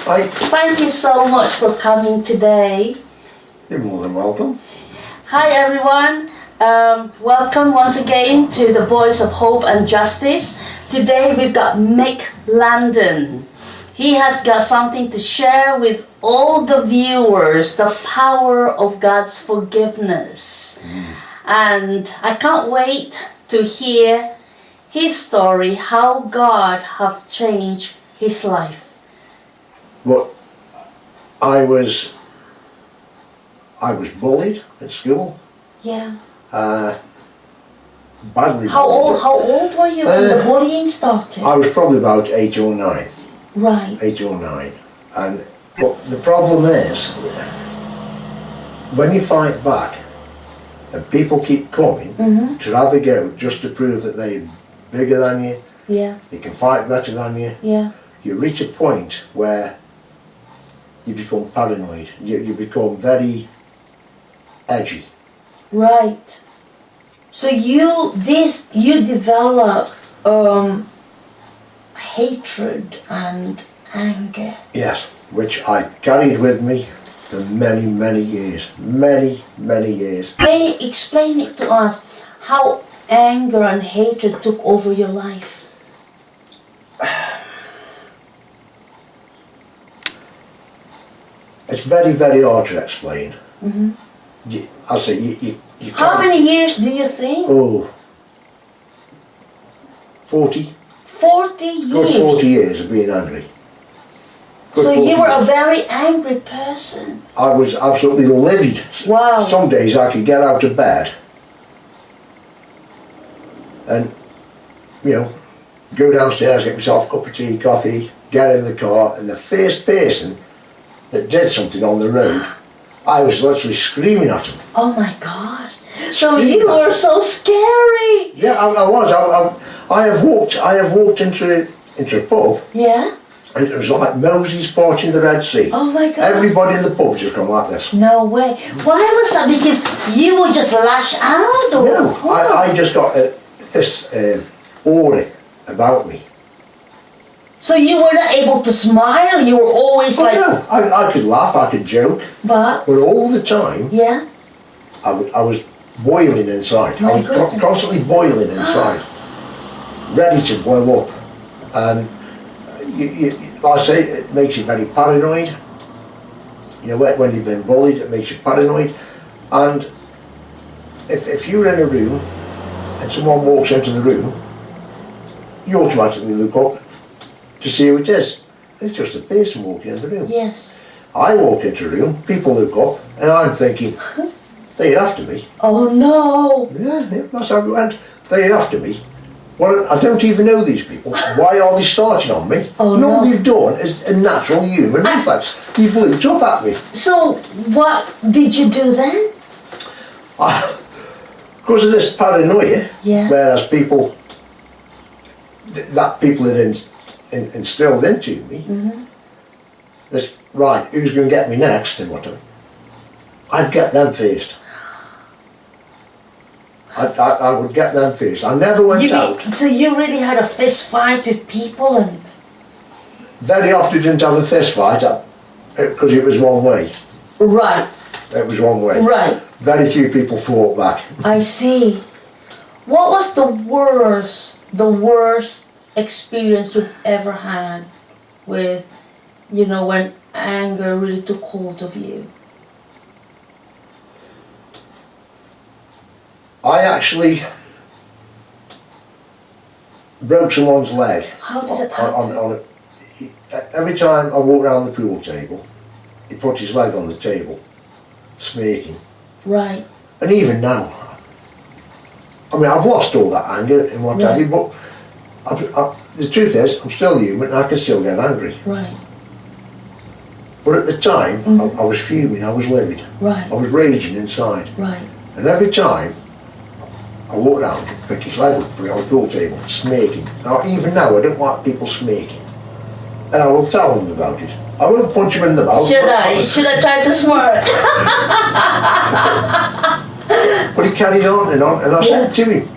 Hi. Thank you so much for coming today. You're more than welcome. Hi everyone. Welcome once again to the Voice of Hope and Justice. Today we've got Mick Landon. He has got something to share with all the viewers, the power of God's forgiveness. And I can't wait to hear his story, how God have changed his life. Well, I was bullied at school. Yeah. Badly. How bullied. old were you when the bullying started? I was probably about 8 or 9. Right. 8 or 9. And but the problem is, when you fight back, and people keep coming to have a go just to prove that they're bigger than you, Yeah. they can fight better than you, Yeah. you reach a point where you become paranoid. You become very edgy. Right. So you develop hatred and anger. Yes, which I carried with me for many, many years. Many, many years. Explain it to us how anger and hatred took over your life. It's very, very hard to explain. I say you How can't. many years do you think? Oh, 40. 40 years. Good 40 years of being angry. Good So 40 you were a years. very angry person. I was absolutely livid. Wow. Some days I could get out of bed and, you know, go downstairs, get myself a cup of tea, coffee, get in the car, and the first person that did something on the road, I was literally screaming at him. Oh my God. So Screaming you at were him. so scary. Yeah, I was. I have walked into a pub, Yeah? and it was like Moses parting the Red Sea. Oh my God. Everybody in the pub just come like this. No way. Why was that? Because you would just lash out? Or No, what? I just got this aura about me. So you were not able to smile? You were always like... No, I could laugh, I could joke, But? but all the time Yeah? I was boiling inside. My I was goodness. constantly boiling inside, ready to blow up. And like I say, it makes you very paranoid. You know, when you've been bullied, it makes you paranoid. And if you're in a room and someone walks into the room, you automatically look up to see who it is. It's just a person walking in the room. Yes. I walk into a room, people look up, and I'm thinking, they're after me. Oh no. Yeah, that's how it went. They're after me. Well, I don't even know these people. Why are they starting on me? Oh, and all no. they've done is a natural human reflex. They've looked up at me. So what did you do then? Because of this paranoia, Yeah. whereas people had instilled into me, this, right, who's going to get me next and whatever, I'd get them first. I would get them first. I never went out. So you really had a fist fight with people and... Very often didn't have a fist fight because it was one way. Right. It was one way. Right. Very few people fought back. I see. What was the worst experience you've ever had with, you know, when anger really took hold of you? I actually broke someone's leg. How did it happen? Every time I walked around the pool table, he put his leg on the table, smirking. Right. And even now, I mean, I've lost all that anger and what have you, but the truth is, I'm still human and I can still get angry. Right. But at the time, I was fuming, I was livid. Right. I was raging inside. Right. And every time I walked around, pick his leg up, put it on the pool table, smirking. Now, even now, I don't like people smirking. And I will tell them about it. I won't punch him in the mouth. Should I? Should I try to smirk? But he carried on, and I said to him,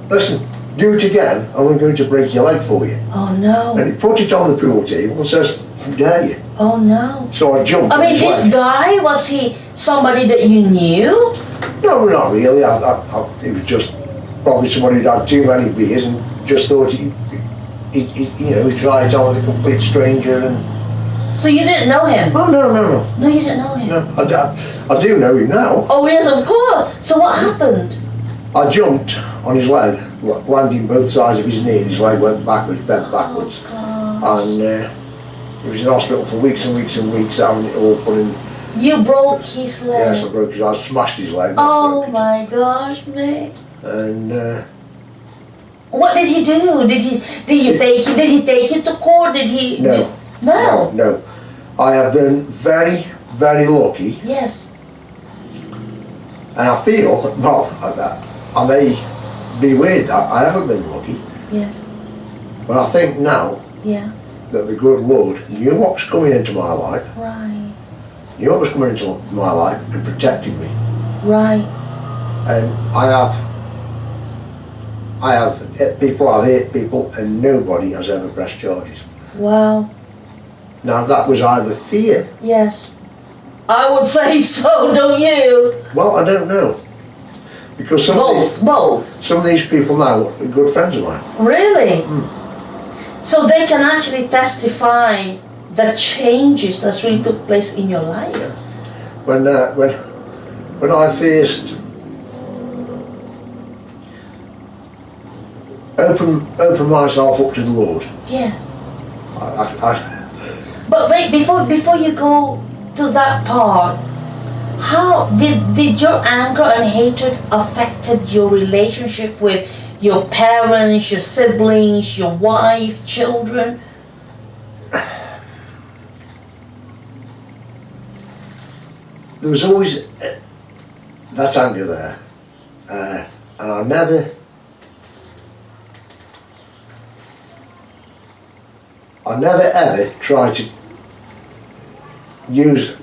listen, do it again, I'm going to break your leg for you. Oh no. And he put it on the pool table and says, how dare you? Oh no. So I jumped. I mean, this guy, was he somebody that you knew? No, not really. It was just probably somebody who'd had too many beers and just thought he tried it on with a complete stranger. And so you didn't know him? Oh no. No, you didn't know him? No, I do know him now. Oh yes, of course. So what happened? I jumped on his leg, landing both sides of his knee, and his leg went backwards, bent backwards. Oh, and he was in hospital for weeks and weeks and weeks, having it all put in. you broke his leg? Yes, I smashed his leg. Oh my gosh, mate. And what did he do? Did he take you to court? Did he? No. No. I have been very, very lucky. Yes. And I feel, well, I may be weird that I haven't been lucky. Yes. But I think now Yeah. that the good Lord knew what was coming into my life, Right. knew what was coming into my life and protected me. Right. And I have hit people, I've hit people, and nobody has ever pressed charges. Wow. Now that was either fear. Yes. I would say so, don't you? Well, I don't know. Because Both. Some of these people now are good friends of mine. Really? So they can actually testify the changes that really took place in your life. Yeah. When I first open myself up to the Lord. Yeah. But wait, before you go to that part, how did your anger and hatred affected your relationship with your parents, your siblings, your wife, children? There was always that anger there, and I never ever tried to use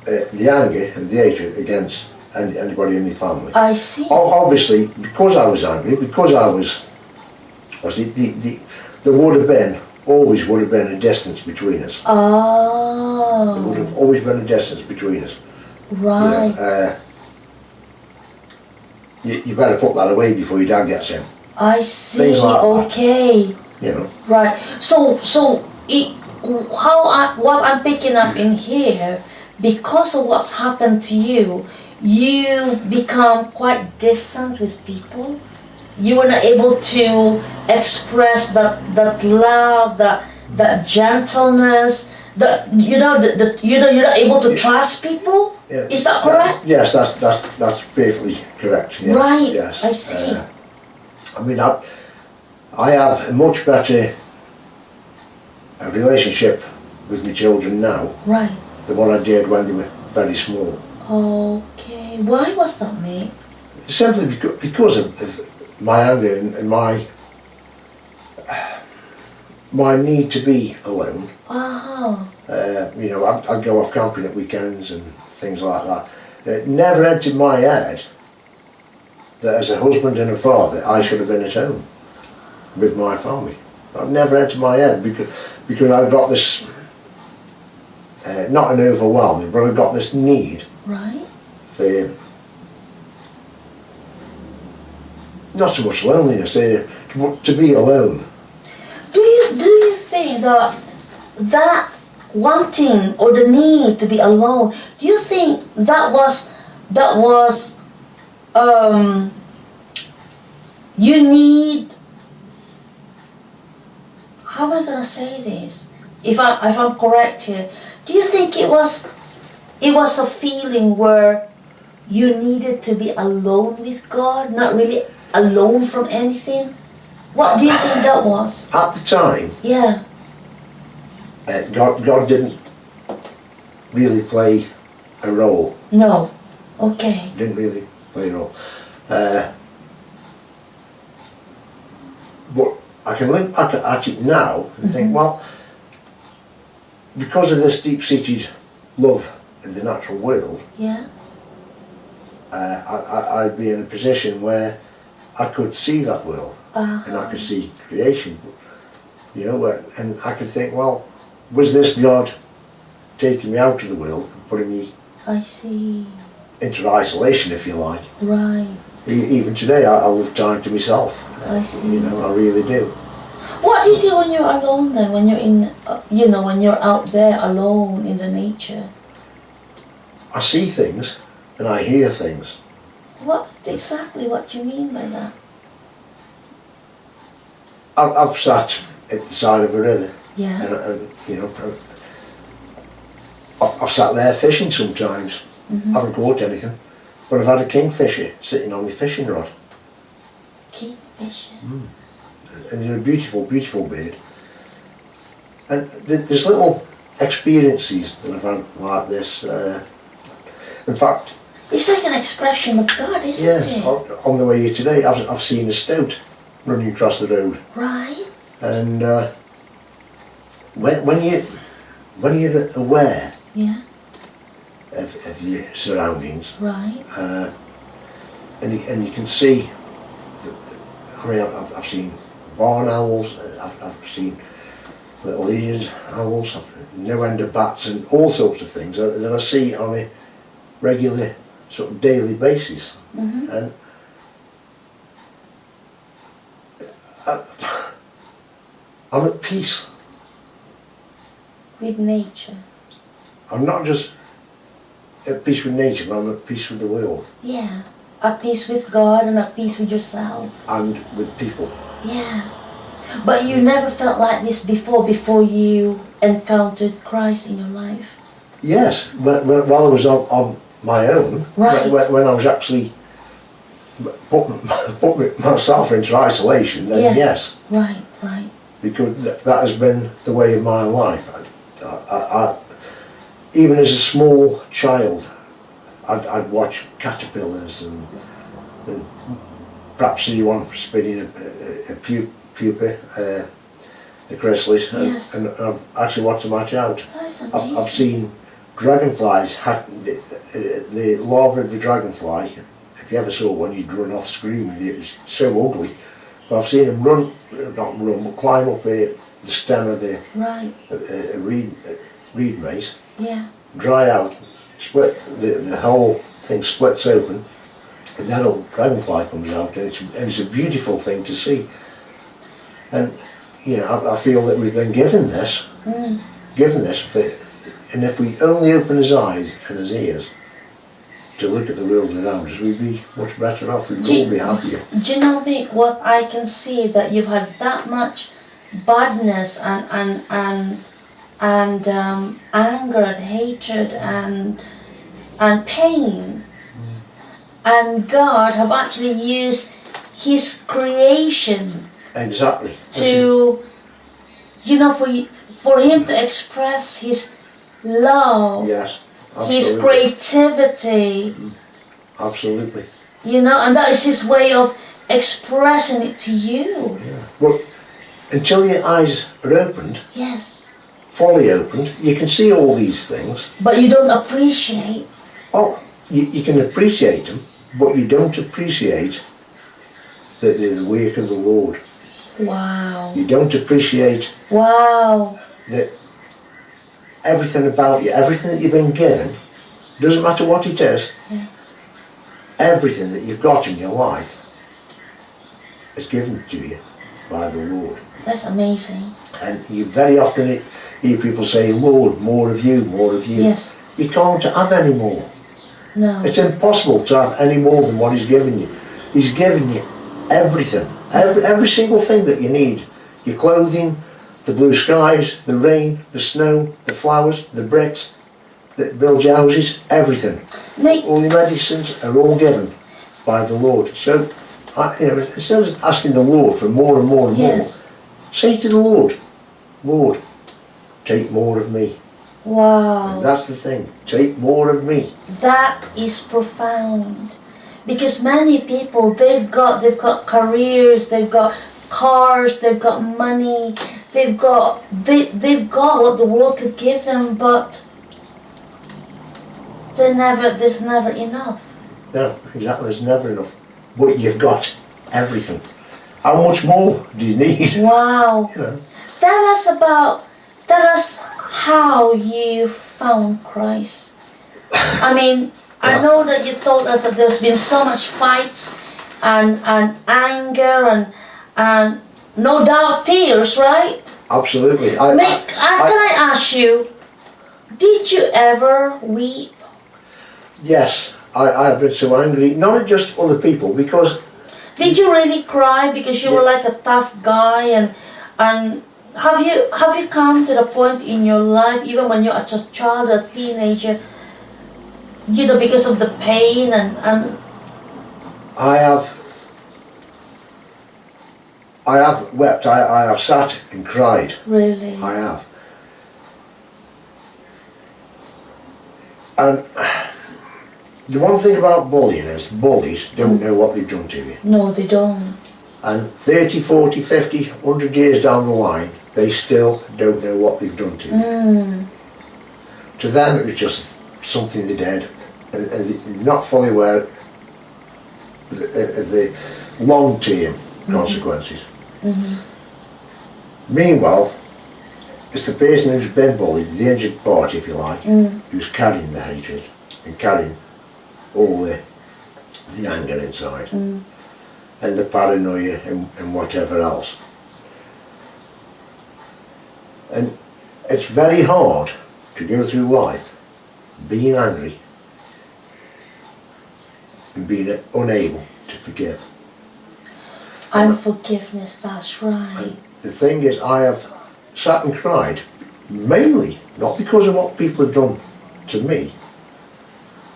the anger and the hatred against anybody in my family. I see. Obviously, because I was angry, because I was there always would have been a distance between us. Oh. There would have always been a distance between us. Right. You better put that away before your dad gets in. I see. Things like that. Okay. You know. Right. So what I'm picking up in here, because of what's happened to you, you become quite distant with people. You were not able to express that love, that gentleness, you're not able to trust people. Yeah. Is that correct? Yes, that's perfectly correct. Yes. Right. Yes. I see. I mean, I have a much better relationship with my children now. Right. Than what I did when they were very small. Okay. Why was that, mate? Simply because of my anger and my need to be alone. You know, I'd go off camping at weekends and things like that. It never entered my head that as a husband and a father I should have been at home with my family. That never entered my head because I've got this, not an overwhelming, but I've got this need. Right. For not so much loneliness, to be alone. Do you think that wanting or the need to be alone, do you think that was you need, how am I gonna say this? If I'm correct here, do you think it was a feeling where you needed to be alone with God, not really alone from anything? What do you think that was? At the time, Yeah. God didn't really play a role. No. Okay. Didn't really play a role. But I can look back at it now and think, well, because of this deep-seated love in the natural world, Yeah. I'd be in a position where I could see that world, and I could see creation, you know, and I could think, well, was this God taking me out of the world and putting me I see. into isolation, if you like? Right. Even today, I love time to myself. I see. You know, I really do. What do you do when you're alone then? When you're in, you know, when you're out there alone in the nature? I see things and I hear things. What exactly? What do you mean by that? I've sat at the side of a river, Yeah. and you know, I've sat there fishing sometimes. Mm-hmm. I haven't caught anything, but I've had a kingfisher sitting on my fishing rod. Kingfisher. And they're a beautiful, beautiful bird. And there's little experiences that I've had like this. In fact, It's like an expression of God, isn't it? on the way here today, I've seen a stoat running across the road. Right. And when you're aware Yeah. of your surroundings, Right. and you can see, I mean, I've seen barn owls, I've seen little ears owls, no end of bats, and all sorts of things that I see on a regular sort of daily basis. Mm-hmm. And I'm at peace. With nature. I'm not just at peace with nature, but I'm at peace with the world Yeah. At peace with God and at peace with yourself. and with people. Yeah. But you never felt like this before you encountered Christ in your life? Yes, but while I was on my own, Right. when I was actually putting myself into isolation, then yes, Right, right. because that has been the way of my life. I even as a small child, I'd watch caterpillars and perhaps see one spinning a pupa, a chrysalis, Yes. and I've actually watched them hatch out. That's amazing. I've seen dragonflies, the larva of the dragonfly. If you ever saw one, you'd run off screaming. It was so ugly. But I've seen them not run, but climb up the stem of Right. a reed mace, Yeah. dry out, split, the whole thing splits open, and then a dragonfly comes out, and it's a beautiful thing to see. And you know, I feel that we've been given this, and if we only open his eyes and his ears to look at the world around us, we'd be much better off. We'd all be happier. Do you know me? What I can see that you've had that much badness and anger, hatred, and pain, and God have actually used His creation Exactly. to, you know, for Him to express His love, Yes. His Absolutely. creativity, Absolutely. you know, and that is His way of expressing it to you. Yeah. Well, until your eyes are opened, Yes. fully opened, you can see all these things. But you don't appreciate. Oh, you can appreciate them, but you don't appreciate that they're the work of the Lord. Wow. You don't appreciate Wow. that everything about you, everything that you've been given, doesn't matter what it is, Yeah. everything that you've got in your life is given to you by the Lord. That's amazing. And you very often hear people say, Lord, more of you, more of you. Yes. You can't have any more. No. It's impossible to have any more than what He's given you. He's given you everything, every single thing that you need. Your clothing, the blue skies, the rain, the snow, the flowers, the bricks that build your houses, everything. Nick, All your medicines are all given by the Lord. So, you know, instead of asking the Lord for more and more and yes. more, say to the Lord, Lord, take more of me. Wow. And that's the thing, take more of me. That is profound. Because many people, they've got careers, they've got cars, they've got money, they've got what the world could give them, but there's never enough. No, exactly, there's never enough. But you've got everything. How much more do you need? Wow. You know. Tell us how you found Christ. I mean, I know that you told us that there's been so much fights and anger and no doubt tears, right? Absolutely. Can I ask you, did you ever weep? Yes, I have been so angry, not at just other people, because... Did you really cry because you were like a tough guy, and have you come to the point in your life, even when you're just a child or a teenager, you know, because of the pain and I have wept, I have sat and cried. Really? I have. And the one thing about bullying is bullies don't know what they've done to you. No, they don't. And 30, 40, 50, 100 years down the line, they still don't know what they've done to you. To them it was just something they did, and they're not fully aware of the long-term consequences. Meanwhile, it's the person who's been bullied, the injured party if you like, who's carrying the hatred and carrying all the anger inside and the paranoia and whatever else. And it's very hard to go through life being angry and being unable to forgive. Unforgiveness, that's right. And the thing is, I have sat and cried, mainly not because of what people have done to me,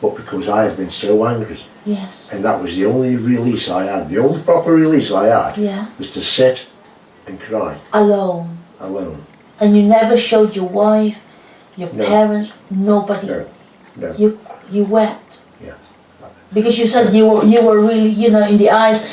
but because I have been so angry. Yes. And that was the only release I had, the only proper release I had, was to sit and cry. Alone. Alone. And you never showed your wife, your parents, nobody. No. You wept. Yeah. Because you said you were really, you know, in the eyes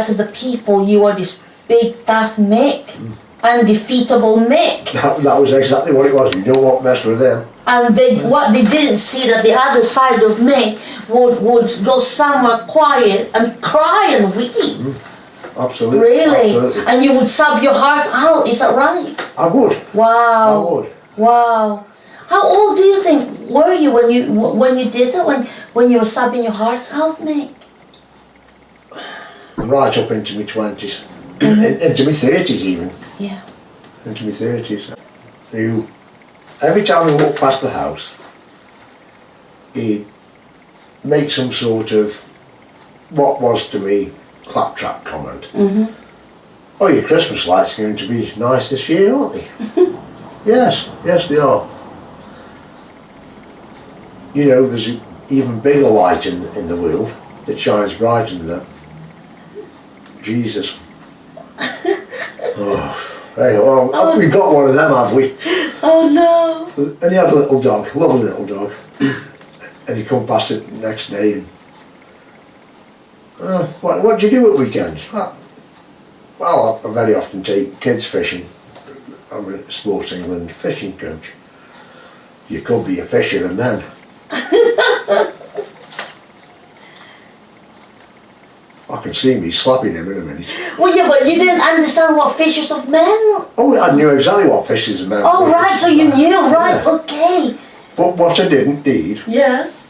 of the people, you were this big tough Mick, undefeatable Mick. That was exactly what it was. You don't want to mess with them. And what they didn't see, that the other side of Mick would go somewhere quiet and cry and weep. Absolutely. Really? Absolutely. And you would sob your heart out, is that right? I would. Wow. I would. Wow. How old do you think were you when you did that, when you were sobbing your heart out, Mick? Right up into my 20s, into my 30s even. Yeah. Into my 30s. Every time we walked past the house, he'd make some sort of, what was to me, claptrap comment. Oh, your Christmas lights are going to be nice this year, aren't they? Yes they are. You know, there's an even bigger light in the world that shines brighter than them. Jesus. Hey, well, we've got one of them, have we? Oh no. And he had a little dog, lovely little dog. And he come past it the next day and, what do you do at weekends? Well, I very often take kids fishing. I'm a Sports England fishing coach. You could be a fisher and man. I can see me slapping him in a minute. Well, yeah, but you didn't understand what fishers of men were. Oh, I knew exactly what fishers of men were. Oh, right, so you knew, right, okay. But what I didn't need Yes.